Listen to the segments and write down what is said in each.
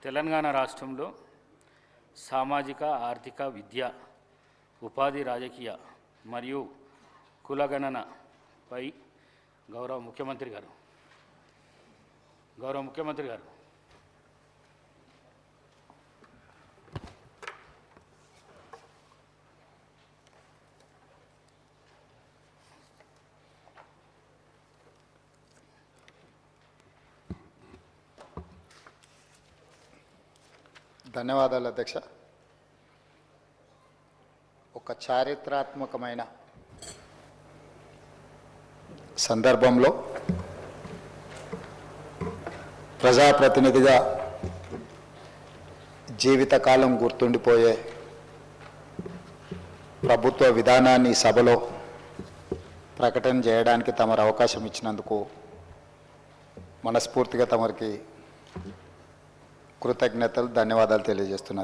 తెలంగాణ రాష్ట్రంలో సామాజిక ఆర్థిక విద్య ఉపాధి రాజకీయ మరియు కులగణనపై గౌరవ ముఖ్యమంత్రి గారు ధన్యవాదాలు అధ్యక్ష. ఒక చారిత్రాత్మకమైన సందర్భంలో ప్రజాప్రతినిధిగా జీవితకాలం గుర్తుండిపోయే ప్రభుత్వ విధానాన్ని సభలో ప్రకటన చేయడానికి తమరు అవకాశం ఇచ్చినందుకు మనస్ఫూర్తిగా తమరికి కృతజ్ఞతలు, ధన్యవాదాలు తెలియజేస్తున్నా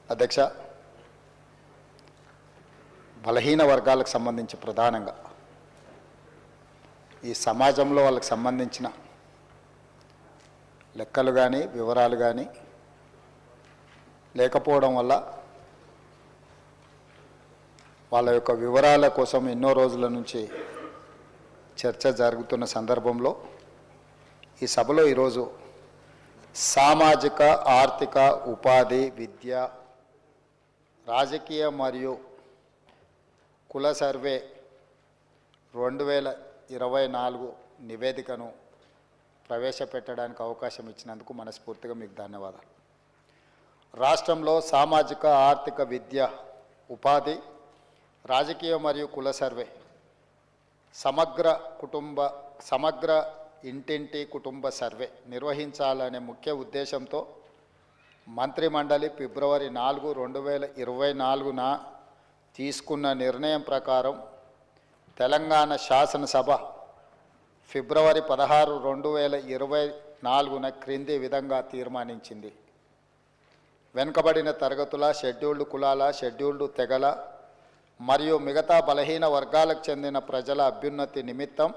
అధ్యక్ష. బలహీన వర్గాలకు సంబంధించి ప్రధానంగా ఈ సమాజంలో వాళ్ళకి సంబంధించిన లెక్కలు కానీ వివరాలు కానీ లేకపోవడం వల్ల వాళ్ళ యొక్క వివరాల కోసం ఎన్నో రోజుల నుంచి చర్చ జరుగుతున్న సందర్భంలో ఈ సభలో ఈరోజు సామాజిక ఆర్థిక ఉపాధి విద్య రాజకీయ మరియు కుల సర్వే 2024 నివేదికను ప్రవేశపెట్టడానికి అవకాశం ఇచ్చినందుకు మనస్ఫూర్తిగా మీకు ధన్యవాదాలు. రాష్ట్రంలో సామాజిక ఆర్థిక విద్య ఉపాధి రాజకీయ మరియు కుల సర్వే సమగ్ర ఇంటింటి కుటుంబ సర్వే నిర్వహించాలనే ముఖ్య ఉద్దేశంతో మంత్రిమండలి ఫిబ్రవరి 4, 2024న తీసుకున్న నిర్ణయం ప్రకారం తెలంగాణ శాసనసభ ఫిబ్రవరి 16, 2024న క్రింది విధంగా తీర్మానించింది. వెనుకబడిన తరగతుల, షెడ్యూల్డ్ కులాల, షెడ్యూల్డ్ తెగల మరియు మిగతా బలహీన వర్గాలకు చెందిన ప్రజల అభ్యున్నతి నిమిత్తం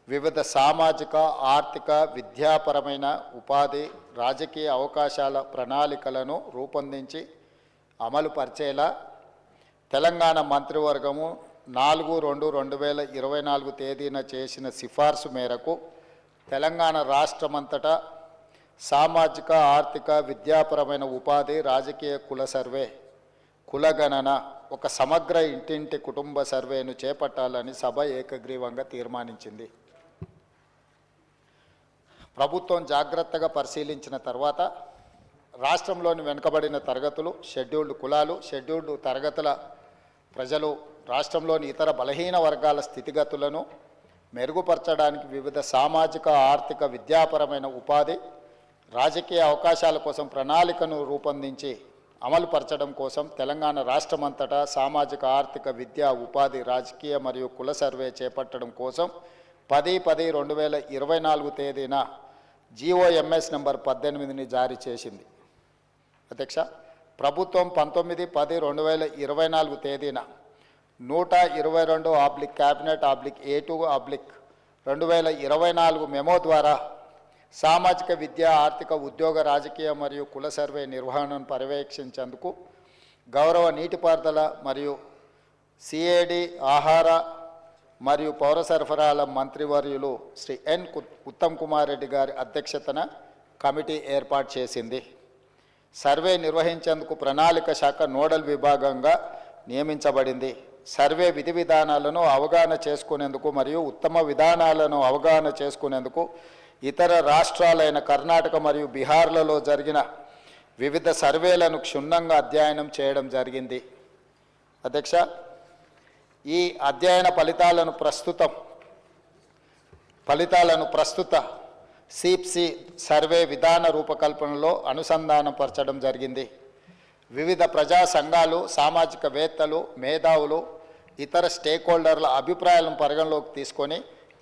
వివిధ సామాజిక ఆర్థిక విద్యాపరమైన ఉపాధి రాజకీయ అవకాశాల ప్రణాళికలను రూపొందించి అమలు పరిచేలా తెలంగాణ మంత్రివర్గము 4, 2024 తేదీన చేసిన సిఫార్సు మేరకు తెలంగాణ రాష్ట్రమంతటా సామాజిక ఆర్థిక విద్యాపరమైన ఉపాధి రాజకీయ కుల సర్వే కులగణన ఒక సమగ్ర ఇంటింటి కుటుంబ సర్వేను చేపట్టాలని సభ ఏకగ్రీవంగా తీర్మానించింది. ప్రభుత్వం జాగ్రత్తగా పరిశీలించిన తర్వాత రాష్ట్రంలోని వెనుకబడిన తరగతులు, షెడ్యూల్డ్ కులాలు, షెడ్యూల్డ్ తరగతుల ప్రజలు రాష్ట్రంలోని ఇతర బలహీన వర్గాల స్థితిగతులను మెరుగుపరచడానికి వివిధ సామాజిక ఆర్థిక విద్యాపరమైన ఉపాధి రాజకీయ అవకాశాల కోసం ప్రణాళికను రూపొందించి అమలుపరచడం కోసం తెలంగాణ రాష్ట్రమంతటా సామాజిక ఆర్థిక విద్యా ఉపాధి రాజకీయ మరియు కుల సర్వే చేపట్టడం కోసం 10/10/2024 తేదీన GOMS నంబర్ 18ని జారీ చేసింది. అధ్యక్ష, ప్రభుత్వం 19/10/2024 తేదీన 122/Cabinet/A2/2024 మెమో ద్వారా సామాజిక విద్య ఆర్థిక ఉద్యోగ రాజకీయ మరియు కుల సర్వే నిర్వహణను పర్యవేక్షించేందుకు గౌరవ నీటిపారుదల మరియు CAD ఆహార మరియు పౌర సరఫరాల మంత్రివర్యులు శ్రీ N. ఉత్తమ్ కుమార్ రెడ్డి గారి అధ్యక్షతన కమిటీ ఏర్పాటు చేసింది. సర్వే నిర్వహించేందుకు ప్రణాళిక శాఖ నోడల్ విభాగంగా నియమించబడింది. సర్వే విధి విధానాలను అవగాహన చేసుకునేందుకు మరియు ఉత్తమ విధానాలను అవగాహన చేసుకునేందుకు ఇతర రాష్ట్రాలైన కర్ణాటక మరియు బీహార్లలో జరిగిన వివిధ సర్వేలను క్షుణ్ణంగా అధ్యయనం చేయడం జరిగింది. అధ్యక్ష, ఈ అధ్యయన ఫలితాలను ప్రస్తుత CPC సర్వే విధాన రూపకల్పనలో అనుసంధానపరచడం జరిగింది. వివిధ ప్రజా సంఘాలు, సామాజికవేత్తలు, మేధావులు, ఇతర స్టేక్ హోల్డర్ల అభిప్రాయాలను పరిగణలోకి తీసుకొని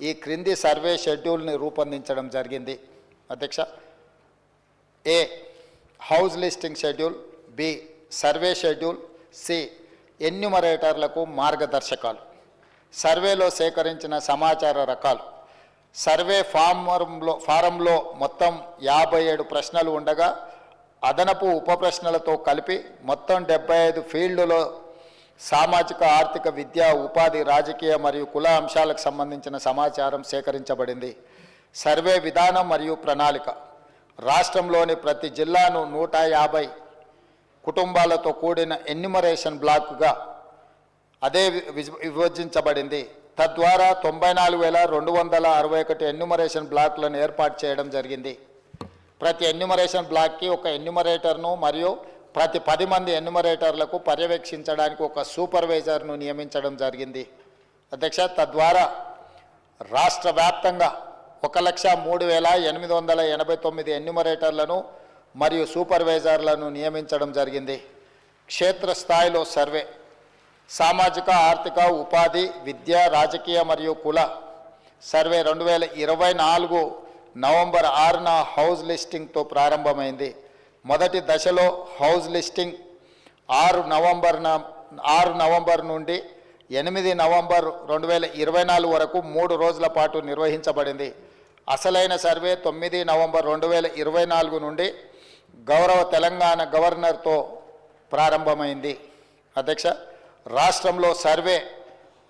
ఈ క్రింది సర్వే షెడ్యూల్ని రూపొందించడం జరిగింది. అధ్యక్ష, A. House listing schedule, B. Survey schedule, C. ఎన్యూమరేటర్లకు మార్గదర్శకాలు, సర్వేలో సేకరించిన సమాచార రకాలు, సర్వే ఫారంలో మొత్తం 57 ప్రశ్నలు ఉండగా అదనపు ఉప ప్రశ్నలతో కలిపి మొత్తం 75 ఫీల్డులో సామాజిక ఆర్థిక విద్య ఉపాధి రాజకీయ మరియు కుల అంశాలకు సంబంధించిన సమాచారం సేకరించబడింది. సర్వే విధానం మరియు ప్రణాళిక రాష్ట్రంలోని ప్రతి జిల్లాను 150 కుటుంబాలతో కూడిన ఎన్యుమరేషన్ బ్లాక్గా విభజించబడింది. తద్వారా 94,261 ఎన్యుమరేషన్ బ్లాక్లను ఏర్పాటు చేయడం జరిగింది. ప్రతి ఎన్యుమరేషన్ బ్లాక్కి ఒక ఎన్యుమరేటర్ను మరియు ప్రతి 10 మంది ఎన్యుమరేటర్లకు పర్యవేక్షించడానికి ఒక సూపర్వైజర్ను నియమించడం జరిగింది. అధ్యక్ష, తద్వారా రాష్ట్ర వ్యాప్తంగా 1,03,889 ఎన్యుమరేటర్లను మరియు సూపర్వైజర్లను నియమించడం జరిగింది. క్షేత్రస్థాయిలో సర్వే సామాజిక ఆర్థిక ఉపాధి విద్య రాజకీయ మరియు కుల సర్వే 2024 నవంబర్ 6న హౌస్ లిస్టింగ్తో ప్రారంభమైంది. మొదటి దశలో హౌస్ లిస్టింగ్ 6 నవంబర్ నుండి 8 నవంబర్ 2024 వరకు 3 రోజుల పాటు నిర్వహించబడింది. అసలైన సర్వే 9 నవంబర్ 2024 నుండి గౌరవ తెలంగాణ గవర్నర్తో ప్రారంభమైంది. అధ్యక్ష, రాష్ట్రంలో సర్వే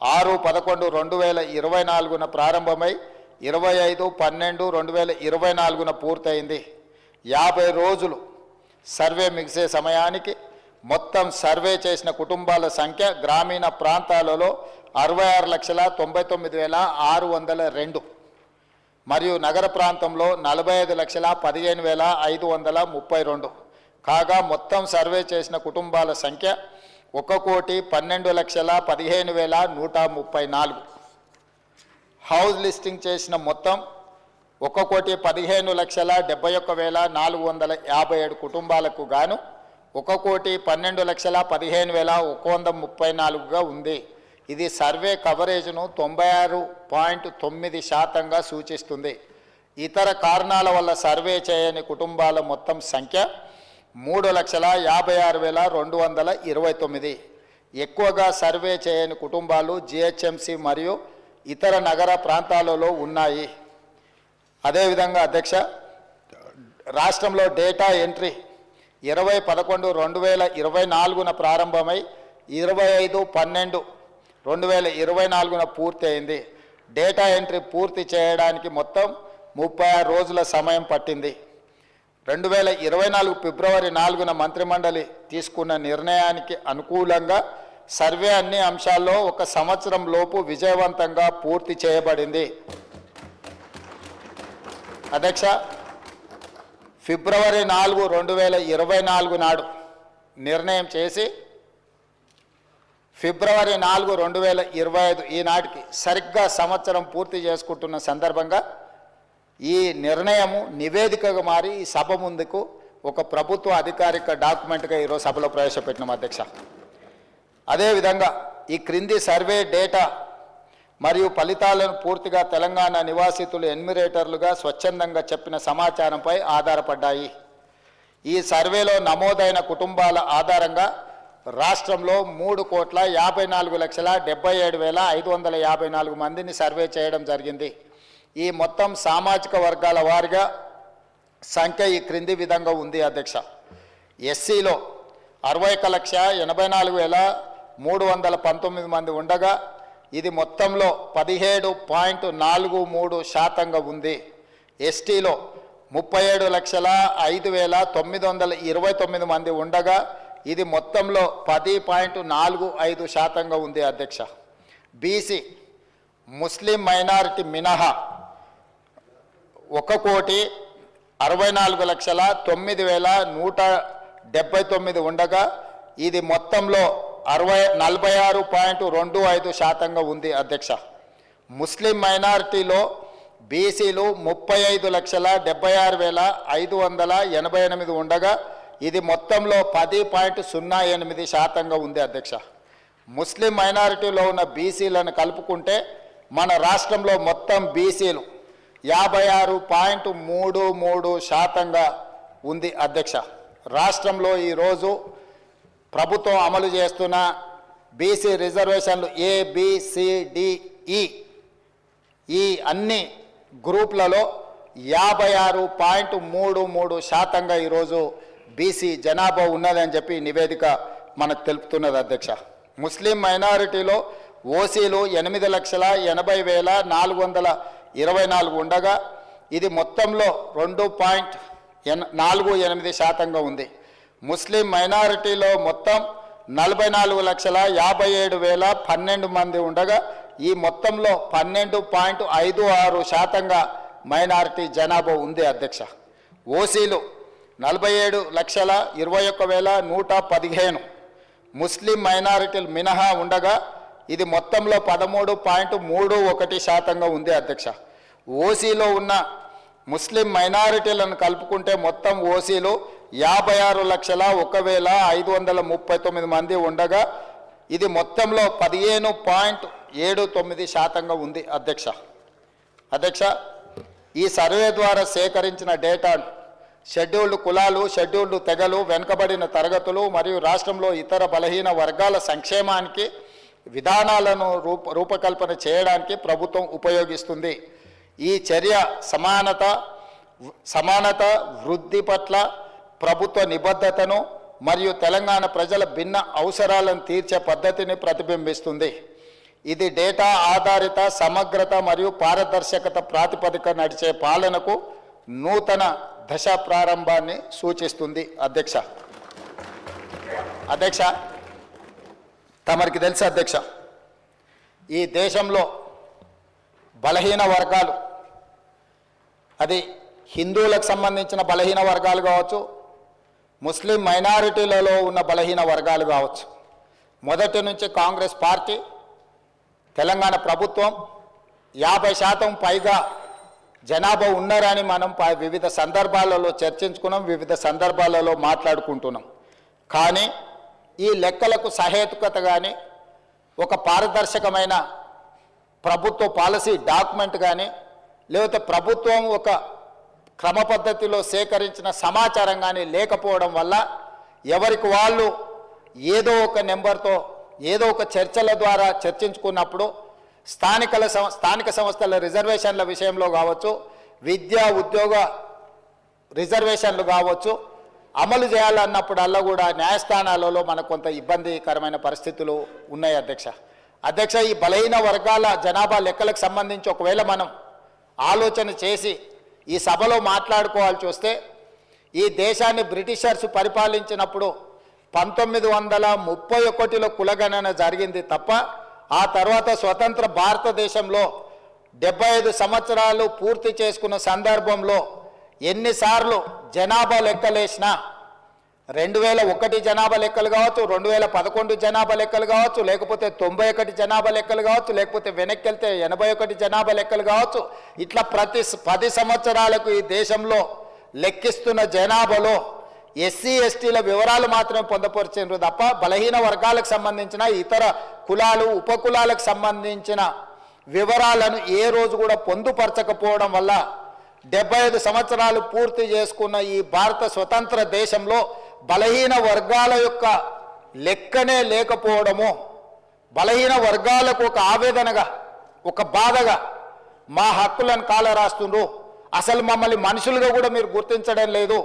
6/11/2024న ప్రారంభమై 25/12/2024న పూర్తయింది. 50 రోజులు సర్వే ముగిసే సమయానికి మొత్తం సర్వే చేసిన కుటుంబాల సంఖ్య గ్రామీణ ప్రాంతాలలో 66,99,602 మరియు నగర ప్రాంతంలో 45,15,532 కాగా మొత్తం సర్వే చేసిన కుటుంబాల సంఖ్య 1,12,15,134. హౌస్ లిస్టింగ్ చేసిన మొత్తం 1,15,71,457 కుటుంబాలకు గాను 1,12,15,134గా ఉంది. ఇది సర్వే కవరేజ్ను 96.9% సూచిస్తుంది. ఇతర కారణాల వల్ల సర్వే చేయని కుటుంబాల మొత్తం సంఖ్య 3,56,229. ఎక్కువగా సర్వే చేయని కుటుంబాలు జిహెచ్ఎంసి మరియు ఇతర నగర ప్రాంతాలలో ఉన్నాయి. అదేవిధంగా అధ్యక్ష, రాష్ట్రంలో డేటా ఎంట్రీ 20/11/2024న ప్రారంభమై 25/12/2024న పూర్తి అయింది. డేటా ఎంట్రీ పూర్తి చేయడానికి మొత్తం 36 రోజుల సమయం పట్టింది. 2024 ఫిబ్రవరి 4న మంత్రిమండలి తీసుకున్న నిర్ణయానికి అనుకూలంగా సర్వే అన్ని అంశాల్లో 1 సంవత్సరం లోపు విజయవంతంగా పూర్తి చేయబడింది. అధ్యక్ష, ఫిబ్రవరి 4, 2024 నాడు నిర్ణయం చేసి ఫిబ్రవరి 4, 2025 ఈనాటికి సరిగ్గా సంవత్సరం పూర్తి చేసుకుంటున్న సందర్భంగా ఈ నిర్ణయము నివేదికగా మారి ఈ సభ ముందుకు ఒక ప్రభుత్వ అధికారిక డాక్యుమెంట్గా ఈరోజు సభలో ప్రవేశపెట్టినాం. అధ్యక్ష, అదేవిధంగా ఈ క్రింది సర్వే డేటా మరియు ఫలితాలను పూర్తిగా తెలంగాణ నివాసితులు ఎన్యుమరేటర్లుగా స్వచ్ఛందంగా చెప్పిన సమాచారంపై ఆధారపడ్డాయి. ఈ సర్వేలో నమోదైన కుటుంబాల ఆధారంగా రాష్ట్రంలో 3,54,77,554 మందిని సర్వే చేయడం జరిగింది. ఈ మొత్తం సామాజిక వర్గాల వారిగా సంఖ్య ఈ క్రింది విధంగా ఉంది. అధ్యక్ష, ఎస్సీలో 61,84,319 మంది ఉండగా ఇది మొత్తంలో 17.43% ఉంది. ఎస్టీలో 37,05,929 మంది ఉండగా ఇది మొత్తంలో 10.45% ఉంది. అధ్యక్ష, బీసీ ముస్లిం మైనారిటీ మినహా 1,64,09,179 ఉండగా ఇది మొత్తంలో 46.25% ఉంది. అధ్యక్ష, ముస్లిం మైనారిటీలో బీసీలు 35,76,588 ఉండగా ఇది మొత్తంలో 10.08% ఉంది. అధ్యక్ష, ముస్లిం మైనారిటీలో ఉన్న బీసీలను కలుపుకుంటే మన రాష్ట్రంలో మొత్తం బీసీలు 56.33% ఉంది. అధ్యక్ష, రాష్ట్రంలో ఈరోజు ప్రభుత్వం అమలు చేస్తున్న బీసీ రిజర్వేషన్లు ABCDE ఈ అన్ని గ్రూప్లలో 56.33% ఈరోజు బీసీ జనాభా ఉన్నదని చెప్పి నివేదిక మనకు తెలుపుతున్నది అధ్యక్ష. ముస్లిం మైనారిటీలో ఓసీలు 8,80,424 ఉండగా ఇది మొత్తంలో 2.48% ఉంది. ముస్లిం మైనారిటీలో మొత్తం 44,57,012 మంది ఉండగా ఈ మొత్తంలో 12.56% మైనారిటీ జనాభా ఉంది అధ్యక్ష. ఓసీలు 47,21,115 ముస్లిం మైనారిటీలు మినహా ఉండగా ఇది మొత్తంలో 13.31% ఉంది అధ్యక్ష. ఓసీలో ఉన్న ముస్లిం మైనారిటీలను కలుపుకుంటే మొత్తం ఓసీలు 56,01,539 మంది ఉండగా ఇది మొత్తంలో 15.79% ఉంది అధ్యక్ష. ఈ సర్వే ద్వారా సేకరించిన డేటాను షెడ్యూల్డ్ కులాలు, షెడ్యూల్డ్ తెగలు, వెనుకబడిన తరగతులు మరియు రాష్ట్రంలో ఇతర బలహీన వర్గాల సంక్షేమానికి విధానాలను రూపకల్పన చేయడానికి ప్రభుత్వం ఉపయోగిస్తుంది. ఈ చర్య సమానత వృద్ధి పట్ల ప్రభుత్వ నిబద్ధతను మరియు తెలంగాణ ప్రజల భిన్న అవసరాలను తీర్చే పద్ధతిని ప్రతిబింబిస్తుంది. ఇది డేటా ఆధారిత సమగ్రత మరియు పారదర్శకత ప్రాతిపదిక నడిచే పాలనకు నూతన దశ ప్రారంభాన్ని సూచిస్తుంది అధ్యక్ష. తమరికి తెలుసు అధ్యక్ష, ఈ దేశంలో బలహీన వర్గాలు, అది హిందువులకు సంబంధించిన బలహీన వర్గాలు కావచ్చు, ముస్లిం మైనారిటీలలో ఉన్న బలహీన వర్గాలు కావచ్చు, మొదటి నుంచి కాంగ్రెస్ పార్టీ, తెలంగాణ ప్రభుత్వం 50% పైగా జనాభా ఉన్నారని మనం వివిధ సందర్భాలలో చర్చించుకున్నాం, వివిధ సందర్భాలలో మాట్లాడుకుంటున్నాం. కానీ ఈ లెక్కలకు సహేతుకత కానీ ఒక పారదర్శకమైన ప్రభుత్వ పాలసీ డాక్యుమెంట్ కానీ లేకపోతే ప్రభుత్వం ఒక క్రమ పద్ధతిలో సేకరించిన సమాచారం కానీ లేకపోవడం వల్ల ఎవరికి వాళ్ళు ఏదో ఒక నెంబర్తో ఏదో ఒక చర్చల ద్వారా చర్చించుకున్నప్పుడు స్థానిక సంస్థల రిజర్వేషన్ల విషయంలో కావచ్చు, విద్యా ఉద్యోగ రిజర్వేషన్లు కావచ్చు, అమలు చేయాలన్నప్పుడల్లా కూడా న్యాయస్థానాలలో మనకు కొంత ఇబ్బందికరమైన పరిస్థితులు ఉన్నాయి అధ్యక్ష. ఈ బలహీన వర్గాల జనాభా లెక్కలకు సంబంధించి ఒకవేళ మనం ఆలోచన చేసి ఈ సభలో మాట్లాడుకోవాల్సి వస్తే, ఈ దేశాన్ని బ్రిటిషర్స్ పరిపాలించినప్పుడు 1931లో కులగణన జరిగింది తప్ప ఆ తర్వాత స్వతంత్ర భారతదేశంలో 75 సంవత్సరాలు పూర్తి చేసుకున్న సందర్భంలో ఎన్నిసార్లు జనాభా లెక్కలేసినా 2001 జనాభా లెక్కలు కావచ్చు, 2011 జనాభా లెక్కలు కావచ్చు, లేకపోతే 91 జనాభా లెక్కలు కావచ్చు, లేకపోతే వెనక్కి వెళ్తే 81 జనాభా లెక్కలు కావచ్చు, ఇట్లా ప్రతి 10 సంవత్సరాలకు ఈ దేశంలో లెక్కిస్తున్న జనాభాలో ఎస్సీ ఎస్టీల వివరాలు మాత్రమే పొందపరిచారు తప్ప బలహీన వర్గాలకు సంబంధించిన ఇతర కులాలు ఉపకులాలకు సంబంధించిన వివరాలను ఏ రోజు కూడా పొందుపరచకపోవడం వల్ల 75 సంవత్సరాలు పూర్తి చేసుకున్న ఈ భారత స్వతంత్ర దేశంలో బలహీన వర్గాల యొక్క లెక్కనే లేకపోవడము, బలహీన వర్గాలకు ఒక ఆవేదనగా, ఒక బాధగా మా హక్కులను కాలరాస్తుండ్రు, అసలు మమ్మల్ని మనుషులుగా కూడా మీరు గుర్తించడం లేదు,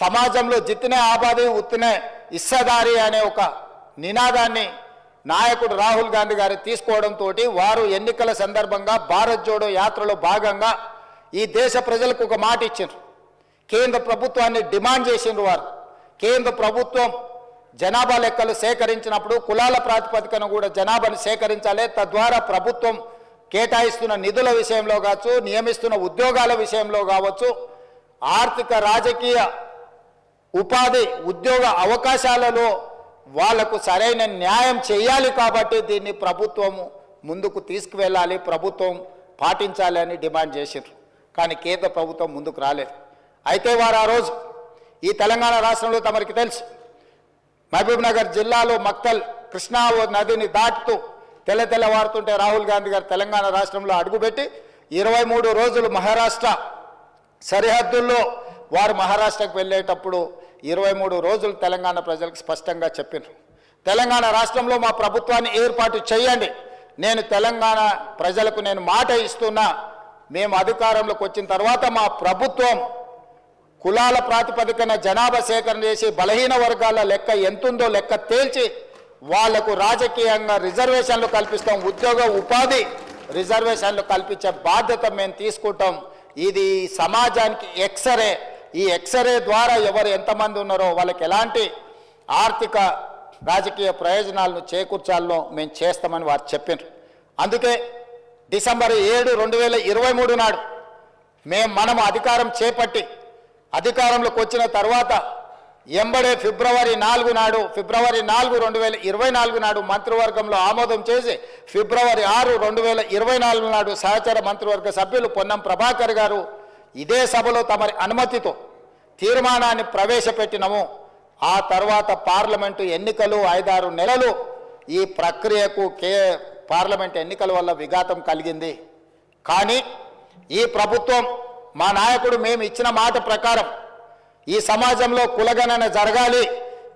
సమాజంలో జిత్తినే ఆబాది ఉత్తినే ఇస్సదారి అనే ఒక నినాదాన్ని నాయకుడు రాహుల్ గాంధీ గారు తీసుకోవడంతో వారు ఎన్నికల సందర్భంగా భారత్ జోడో యాత్రలో భాగంగా ఈ దేశ ప్రజలకు ఒక మాట ఇచ్చిండ్రు. కేంద్ర ప్రభుత్వాన్ని డిమాండ్ చేసిండ్రు. వారు కేంద్ర ప్రభుత్వం జనాభా లెక్కలు సేకరించినప్పుడు కులాల ప్రాతిపదికన కూడా జనాభాను సేకరించాలి, తద్వారా ప్రభుత్వం కేటాయిస్తున్న నిధుల విషయంలో కావచ్చు, నియమిస్తున్న ఉద్యోగాల విషయంలో కావచ్చు, ఆర్థిక రాజకీయ ఉపాధి ఉద్యోగ అవకాశాలలో వాళ్లకు సరైన న్యాయం చేయాలి. కాబట్టి దీన్ని ప్రభుత్వం ముందుకు తీసుకువెళ్ళాలి, ప్రభుత్వం పాటించాలి అని డిమాండ్ చేసిండ్రు. కానీ కేంద్ర ప్రభుత్వం ముందుకు రాలేదు. అయితే వారు ఆ రోజు ఈ తెలంగాణ రాష్ట్రంలో తమరికి తెలుసు, మహబూబ్ నగర్ జిల్లాలో మక్తల్ కృష్ణా నదిని దాటుతూ తెల్లవారుతుంటే రాహుల్ గాంధీ గారు తెలంగాణ రాష్ట్రంలో అడుగుపెట్టి 23 రోజులు మహారాష్ట్ర సరిహద్దుల్లో వారు మహారాష్ట్రకు వెళ్ళేటప్పుడు 23 రోజులు తెలంగాణ ప్రజలకు స్పష్టంగా చెప్పినారు, తెలంగాణ రాష్ట్రంలో మా ప్రభుత్వాన్ని ఏర్పాటు చేయండి, నేను తెలంగాణ ప్రజలకు నేను మాట ఇస్తున్నా, మేము అధికారంలోకి వచ్చిన తర్వాత మా ప్రభుత్వం కులాల ప్రాతిపదికన జనాభా సేకరణ చేసి బలహీన వర్గాల లెక్క ఎంతుందో లెక్క తేల్చి వాళ్లకు రాజకీయంగా రిజర్వేషన్లు కల్పిస్తాం, ఉద్యోగ ఉపాధి రిజర్వేషన్లు కల్పించే బాధ్యత మేము తీసుకుంటాం. ఇది సమాజానికి ఎక్స్రే. ఈ ఎక్స్రే ద్వారా ఎవరు ఎంతమంది ఉన్నారో వాళ్ళకి ఎలాంటి ఆర్థిక రాజకీయ ప్రయోజనాలను చేకూర్చాలో మేము చేస్తామని వారు చెప్పారు. అందుకే డిసెంబర్ 7, 2023 నాడు మనం అధికారం చేపట్టి అధికారంలోకి వచ్చిన తర్వాత ఎంబడే ఫిబ్రవరి 4 నాడు 2024 నాడు మంత్రివర్గంలో ఆమోదం చేసి ఫిబ్రవరి 6, 2024 నాడు సహచర మంత్రివర్గ సభ్యులు పొన్నం ప్రభాకర్ గారు ఇదే సభలో తమరి అనుమతితో తీర్మానాన్ని ప్రవేశపెట్టినము. ఆ తర్వాత పార్లమెంటు ఎన్నికలు 5-6 నెలలు ఈ ప్రక్రియకు పార్లమెంట్ ఎన్నికల వల్ల విఘాతం కలిగింది. కానీ ఈ ప్రభుత్వం మా నాయకుడు మేము ఇచ్చిన మాట ప్రకారం ఈ సమాజంలో కులగణన జరగాలి,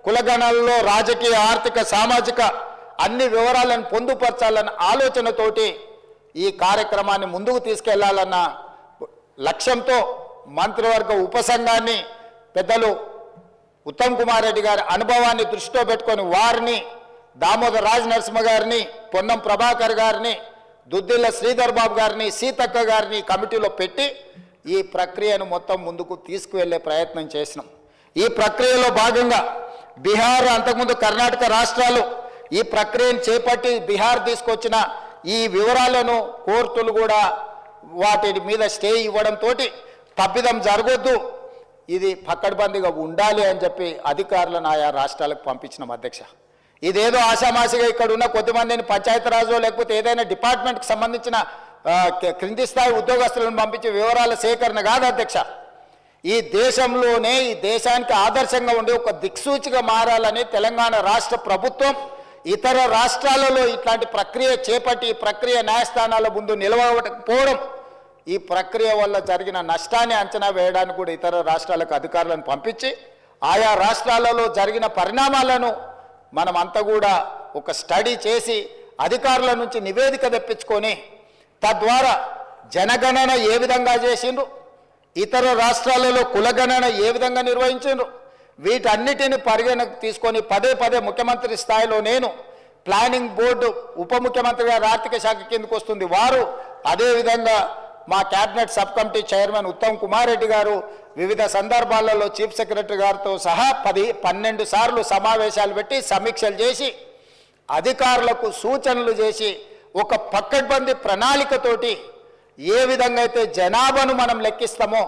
కులగణనలో రాజకీయ ఆర్థిక సామాజిక అన్ని వివరాలను పొందుపరచాలన్న ఆలోచనతోటి ఈ కార్యక్రమాన్ని ముందుకు తీసుకెళ్లాలన్న లక్ష్యంతో మంత్రివర్గ ఉపసంఘాన్ని పెద్దలు ఉత్తమ్ కుమార్ రెడ్డి గారి అనుభవాన్ని దృష్టిలో పెట్టుకొని వారిని దామోదర్ రాజ్ నరసింహ గారిని, పొన్నం ప్రభాకర్ గారిని, దుద్దిల్ల శ్రీధర్ బాబు గారిని, సీతక్క గారిని కమిటీలో పెట్టి ఈ ప్రక్రియను మొత్తం ముందుకు తీసుకువెళ్లే ప్రయత్నం చేసినాం. ఈ ప్రక్రియలో భాగంగా బీహార్, అంతకుముందు కర్ణాటక రాష్ట్రాలు ఈ ప్రక్రియను చేపట్టి బీహార్ తీసుకొచ్చిన ఈ వివరాలను కోర్టులు కూడా వాటి మీద స్టే ఇవ్వడంతో తప్పిదం జరగొద్దు, ఇది పక్కడ్బందీగా ఉండాలి అని చెప్పి అధికారులను ఆయా రాష్ట్రాలకు పంపించినాం అధ్యక్ష. ఇదేదో ఆషామాషిగా ఇక్కడ ఉన్న కొద్దిమందిని పంచాయతీరాజు లేకపోతే ఏదైనా డిపార్ట్మెంట్కి సంబంధించిన క్రింది స్థాయి ఉద్యోగస్తులను పంపించే వివరాల సేకరణ కాదు అధ్యక్ష. ఈ దేశంలోనే ఈ దేశానికి ఆదర్శంగా ఉండే ఒక దిక్సూచిగా మారాలని తెలంగాణ రాష్ట్ర ప్రభుత్వం ఇతర రాష్ట్రాలలో ఇట్లాంటి ప్రక్రియ చేపట్టి ఈ ప్రక్రియ న్యాయస్థానాల ముందు నిలవకపోవడం, ఈ ప్రక్రియ వల్ల జరిగిన నష్టాన్ని అంచనా వేయడానికి కూడా ఇతర రాష్ట్రాలకు అధికారులను పంపించి ఆయా రాష్ట్రాలలో జరిగిన పరిణామాలను మనమంతా కూడా ఒక స్టడీ చేసి అధికారుల నుంచి నివేదిక తెప్పించుకొని తద్వారా జనగణన ఏ విధంగా చేసిండ్రు, ఇతర రాష్ట్రాలలో కులగణన ఏ విధంగా నిర్వహించిండ్రు, వీటన్నిటిని పరిగణకు తీసుకొని పదే ముఖ్యమంత్రి స్థాయిలో నేను, ప్లానింగ్ బోర్డు ఉప ముఖ్యమంత్రి గారు ఆర్థిక శాఖ కిందకు వస్తుంది వారు, అదేవిధంగా మా cabinet sub committee chairman Uttam Kumar Reddy గారు వివిధ సందర్భాలలో చీఫ్ సెక్రటరీ గారితో సహా 12 సార్లు సమావేశాలు పెట్టి సమీక్షలు చేసి అధికారులకు సూచనలు చేసి ఒక పక్కడ్బందీ ప్రణాళికతోటి ఏ విధంగా అయితే జనాభాను మనం లెక్కిస్తామో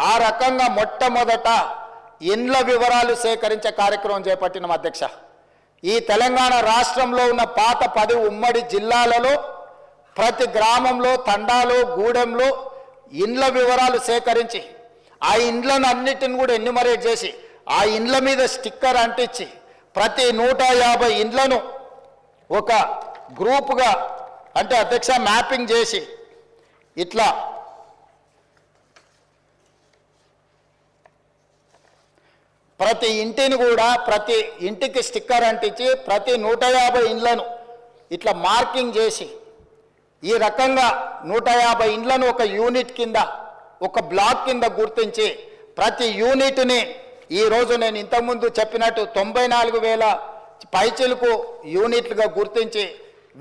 ఆ రకంగా మొట్టమొదట ఇండ్ల వివరాలు సేకరించే కార్యక్రమం చేపట్టిన అధ్యక్ష. ఈ తెలంగాణ రాష్ట్రంలో ఉన్న పాత 10 ఉమ్మడి జిల్లాలలో ప్రతి గ్రామంలో, తండాలో, గూడెంలో ఇండ్ల వివరాలు సేకరించి ఆ ఇండ్లను అన్నిటిని కూడా ఎన్యూమరేట్ చేసి ఆ ఇండ్ల మీద స్టిక్కర్ అంటించి ప్రతి 150 ఇండ్లను ఒక గ్రూపుగా అంటే అధ్యక్ష మ్యాపింగ్ చేసి ఇట్లా ప్రతి ఇంటిని కూడా ప్రతి ఇంటికి స్టిక్కర్ అంటించి ప్రతి 150 ఇండ్లను ఇట్లా మార్కింగ్ చేసి ఈ రకంగా 150 ఇండ్లను ఒక యూనిట్ కింద ఒక బ్లాక్ కింద గుర్తించి ప్రతి యూనిట్ని ఈరోజు నేను ఇంతకుముందు చెప్పినట్టు 94,000 పైచిలకు యూనిట్లుగా గుర్తించి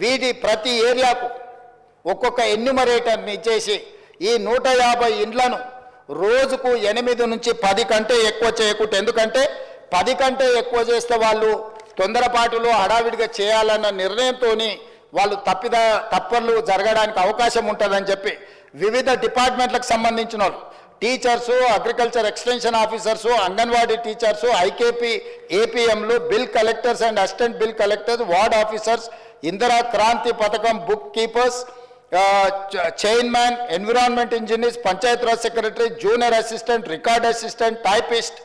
వీటి ప్రతి ఏరియాకు ఒక్కొక్క ఎన్యూమరేటర్ని ఇచ్చేసి ఈ 150 ఇండ్లను రోజుకు 8 నుంచి 10 కంటే ఎక్కువ చేయకూడదు. ఎందుకంటే 10 కంటే ఎక్కువ చేస్తే వాళ్ళు తొందరపాటులో హడావిడిగా చేయాలన్న నిర్ణయంతో వాళ్ళు తప్పర్లు జరగడానికి అవకాశం ఉంటుందని చెప్పి వివిధ డిపార్ట్మెంట్లకు సంబంధించిన వాళ్ళు teachers, agriculture extension officers, anganwadi teachers, IKP ఏపీఎంలు, bill collectors and assistant bill collectors, ward officers, Indira Kranti పథకం book keepers, chairman, environment engineers, Panchayati Raj secretary, junior assistant, record assistant, typist,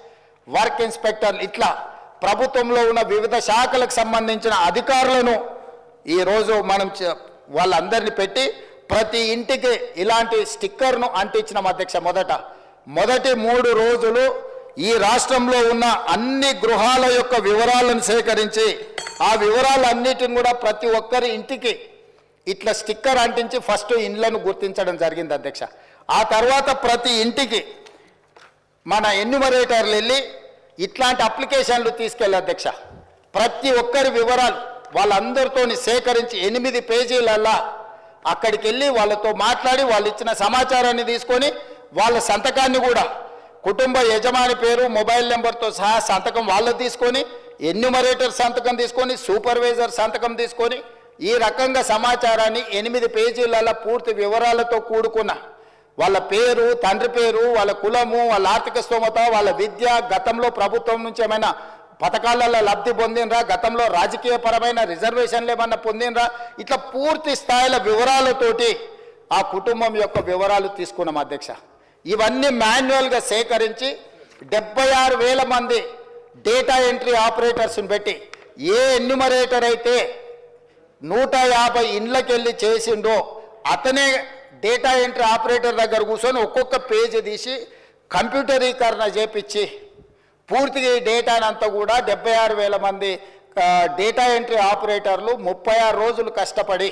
work inspector, ఇట్లా ప్రభుత్వంలో ఉన్న వివిధ శాఖలకు సంబంధించిన అధికారులను ఈరోజు మనం వాళ్ళందరినీ పెట్టి ప్రతి ఇంటికి ఇలాంటి స్టిక్కర్ను అంటించిన అధ్యక్ష. మొదటి 3 రోజులు ఈ రాష్ట్రంలో ఉన్న అన్ని గృహాల యొక్క వివరాలను సేకరించి ఆ వివరాలన్నిటిని కూడా ప్రతి ఒక్కరి ఇంటికి ఇట్లా స్టిక్కర్ అంటించి ఫస్ట్ ఇండ్లను గుర్తించడం జరిగింది అధ్యక్ష. ఆ తర్వాత ప్రతి ఇంటికి మన ఎన్యూమరేటర్లు వెళ్ళి ఇట్లాంటి అప్లికేషన్లు తీసుకెళ్ళి అధ్యక్ష ప్రతి ఒక్కరి వివరాలు వాళ్ళందరితో సేకరించి 8 పేజీలల్లా అక్కడికి వెళ్ళి వాళ్ళతో మాట్లాడి వాళ్ళు ఇచ్చిన సమాచారాన్ని తీసుకొని వాళ్ళ సంతకాన్ని కూడా కుటుంబ యజమాని పేరు మొబైల్ నెంబర్తో సహా సంతకం వాళ్ళు తీసుకొని ఎన్యూమరేటర్ సంతకం తీసుకొని సూపర్వైజర్ సంతకం తీసుకొని ఈ రకంగా సమాచారాన్ని 8 పేజీలలో పూర్తి వివరాలతో కూడుకున్న వాళ్ళ పేరు, తండ్రి పేరు, వాళ్ళ కులము, వాళ్ళ ఆర్థిక స్తోమత, వాళ్ళ విద్య, గతంలో ప్రభుత్వం నుంచి ఏమైనా పథకాలలో లబ్ధి పొందినరా, గతంలో రాజకీయపరమైన రిజర్వేషన్లు ఏమన్నా పొందినరా, ఇట్లా పూర్తి స్థాయిల వివరాలతోటి ఆ కుటుంబం యొక్క వివరాలు తీసుకున్నాం అధ్యక్ష. ఇవన్నీ మాన్యువల్గా సేకరించి 76,000 మంది డేటా ఎంట్రీ ఆపరేటర్స్ని పెట్టి ఏ ఎన్యూమరేటర్ అయితే 150 ఇండ్లకి వెళ్ళి చేసిండో అతనే డేటా ఎంట్రీ ఆపరేటర్ దగ్గర కూర్చొని ఒక్కొక్క పేజీ తీసి కంప్యూటరీకరణ చేపించి పూర్తిగా ఈ డేటానంతా కూడా 76,000 మంది డేటా ఎంట్రీ ఆపరేటర్లు 36 రోజులు కష్టపడి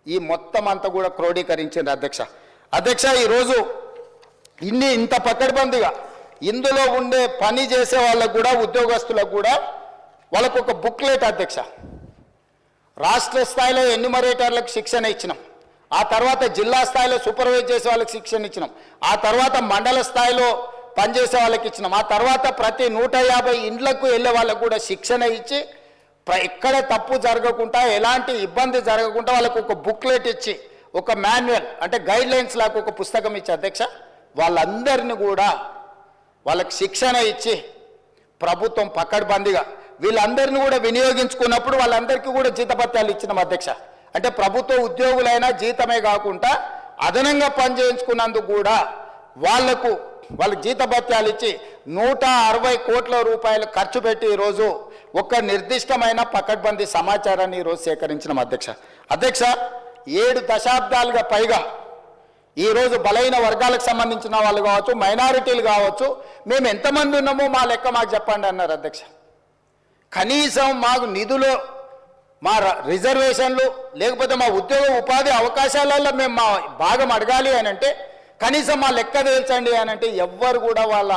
ఈ మొత్తం అంతా కూడా క్రోడీకరించింది అధ్యక్ష. ఈరోజు ఇంత పకడ్బందీగా ఇందులో ఉండే పని చేసే వాళ్ళకు కూడా ఉద్యోగస్తులకు కూడా వాళ్ళకు ఒక బుక్లెట్ అధ్యక్ష. రాష్ట్ర స్థాయిలో ఎన్యూమరేటర్లకు శిక్షణ ఇచ్చినాం, ఆ తర్వాత జిల్లా స్థాయిలో సూపర్వైజ్ చేసే వాళ్ళకి శిక్షణ ఇచ్చినాం, ఆ తర్వాత మండల స్థాయిలో పనిచేసే వాళ్ళకి ఇచ్చినాం, ఆ తర్వాత ప్రతి 150 ఇండ్లకు వెళ్ళే వాళ్ళకు కూడా శిక్షణ ఇచ్చి ఎక్కడ తప్పు జరగకుండా ఎలాంటి ఇబ్బంది జరగకుండా వాళ్ళకు ఒక బుక్లెట్ ఇచ్చి ఒక మాన్యువల్ అంటే గైడ్ లైన్స్ లాగా ఒక పుస్తకం ఇచ్చి అధ్యక్ష వాళ్ళందరినీ కూడా వాళ్ళకి శిక్షణ ఇచ్చి ప్రభుత్వం పకడ్బందీగా వీళ్ళందరినీ కూడా వినియోగించుకున్నప్పుడు వాళ్ళందరికీ కూడా జీతభత్యాలు ఇచ్చినాం అధ్యక్ష. అంటే ప్రభుత్వ ఉద్యోగులైనా జీతమే కాకుండా అదనంగా పనిచేయించుకున్నందుకు కూడా వాళ్ళకు జీతభత్యాలు ఇచ్చి 160 కోట్ల రూపాయలు ఖర్చు పెట్టి ఈరోజు ఒక నిర్దిష్టమైన పకడ్బందీ సమాచారాన్ని ఈరోజు సేకరించినాం అధ్యక్ష. 7 దశాబ్దాలుగా పైగా ఈరోజు బలైన వర్గాలకు సంబంధించిన వాళ్ళు కావచ్చు, మైనారిటీలు కావచ్చు, మేము ఎంతమంది ఉన్నామో మా లెక్క మాకు చెప్పండి అన్నారు అధ్యక్ష. కనీసం మాకు నిధులు, మా రిజర్వేషన్లు లేకపోతే మా ఉద్యోగ ఉపాధి అవకాశాలలో మేము మా భాగం అడగాలి అని అంటే కనీసం మా లెక్క తేల్చండి అని అంటే ఎవ్వరు కూడా వాళ్ళ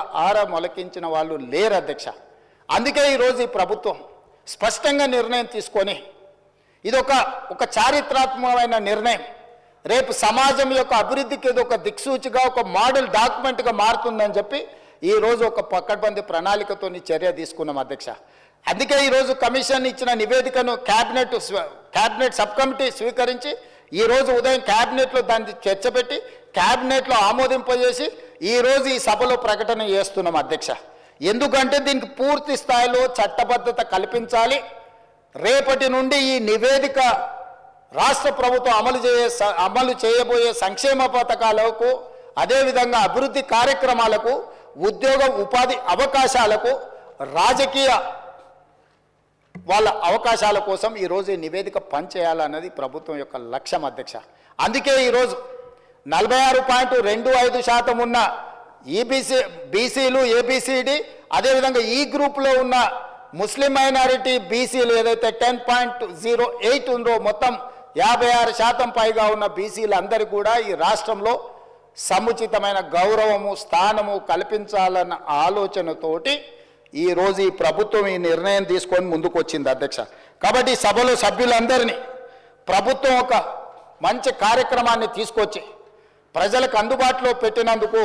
మొలకించిన వాళ్ళు లేరు అధ్యక్ష. అందుకే ఈరోజు ఈ ప్రభుత్వం స్పష్టంగా నిర్ణయం తీసుకొని ఇది ఒక చారిత్రాత్మకమైన నిర్ణయం, రేపు సమాజం యొక్క అభివృద్ధికి ఇది ఒక దిక్సూచిగా ఒక మోడల్ డాక్యుమెంట్గా మారుతుందని చెప్పి ఈరోజు ఒక పకడ్బందీ ప్రణాళికతో చర్య తీసుకున్నాం అధ్యక్ష. అందుకే ఈరోజు కమిషన్ ఇచ్చిన నివేదికను క్యాబినెట్ సబ్ కమిటీ స్వీకరించి ఈరోజు ఉదయం క్యాబినెట్లో దాన్ని చర్చ పెట్టి క్యాబినెట్లో ఆమోదింపజేసి ఈరోజు ఈ సభలో ప్రకటన చేస్తున్నాం అధ్యక్ష. ఎందుకంటే దీనికి పూర్తి స్థాయిలో చట్టబద్ధత కల్పించాలి. రేపటి నుండి ఈ నివేదిక రాష్ట్ర ప్రభుత్వం అమలు చేయబోయే సంక్షేమ పథకాలకు, అదేవిధంగా అభివృద్ధి కార్యక్రమాలకు, ఉద్యోగ ఉపాధి అవకాశాలకు, రాజకీయ వాళ్ళ అవకాశాల కోసం ఈరోజు ఈ నివేదిక పనిచేయాలన్నది ప్రభుత్వం యొక్క లక్ష్యం అధ్యక్ష. అందుకే ఈరోజు 46.25% ఉన్న బీసీలు, ఏబిసిడి, అదేవిధంగా ఈ గ్రూప్లో ఉన్న ముస్లిం మైనారిటీ బీసీలు ఏదైతే 10.08 ఉందో మొత్తం 56% పైగా ఉన్న బీసీలు అందరికీ కూడా ఈ రాష్ట్రంలో సముచితమైన గౌరవము, స్థానము కల్పించాలన్న ఆలోచనతోటి ఈరోజు ఈ ప్రభుత్వం ఈ నిర్ణయం తీసుకొని ముందుకు వచ్చింది అధ్యక్ష. కాబట్టి సభలో సభ్యులందరినీ ప్రభుత్వం ఒక మంచి కార్యక్రమాన్ని తీసుకొచ్చి ప్రజలకు అందుబాటులో పెట్టినందుకు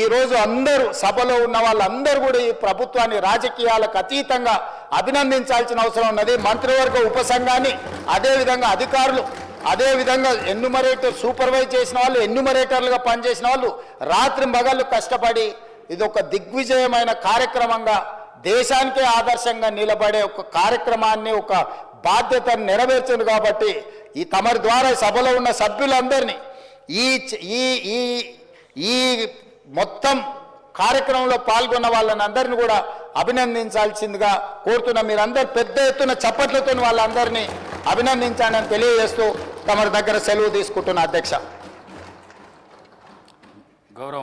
ఈరోజు అందరూ సభలో ఉన్న వాళ్ళందరూ కూడా ఈ ప్రభుత్వాన్ని రాజకీయాలకు అతీతంగా అభినందించాల్సిన అవసరం ఉన్నది. మంత్రివర్గ ఉపసంఘాన్ని, అదేవిధంగా అధికారులు, అదేవిధంగా ఎన్యూమరేటర్ సూపర్వైజ్ చేసిన వాళ్ళు, ఎన్యూమరేటర్లుగా పనిచేసిన వాళ్ళు రాత్రి మగళ్ళు కష్టపడి ఇది ఒక దిగ్విజయమైన కార్యక్రమంగా దేశానికే ఆదర్శంగా నిలబడే ఒక కార్యక్రమాన్ని, ఒక బాధ్యతను నెరవేర్చింది. కాబట్టి ఈ తమరి ద్వారా సభలో ఉన్న సభ్యులందరినీ ఈ మొత్తం కార్యక్రమంలో పాల్గొన్న వాళ్ళని అందరినీ కూడా అభినందించాల్సిందిగా కోరుతున్నా. మీరందరూ పెద్ద ఎత్తున చప్పట్లతో వాళ్ళందరినీ అభినందించాలని తెలియజేస్తూ తమరి దగ్గర సెలవు తీసుకుంటున్న అధ్యక్ష. గౌరవ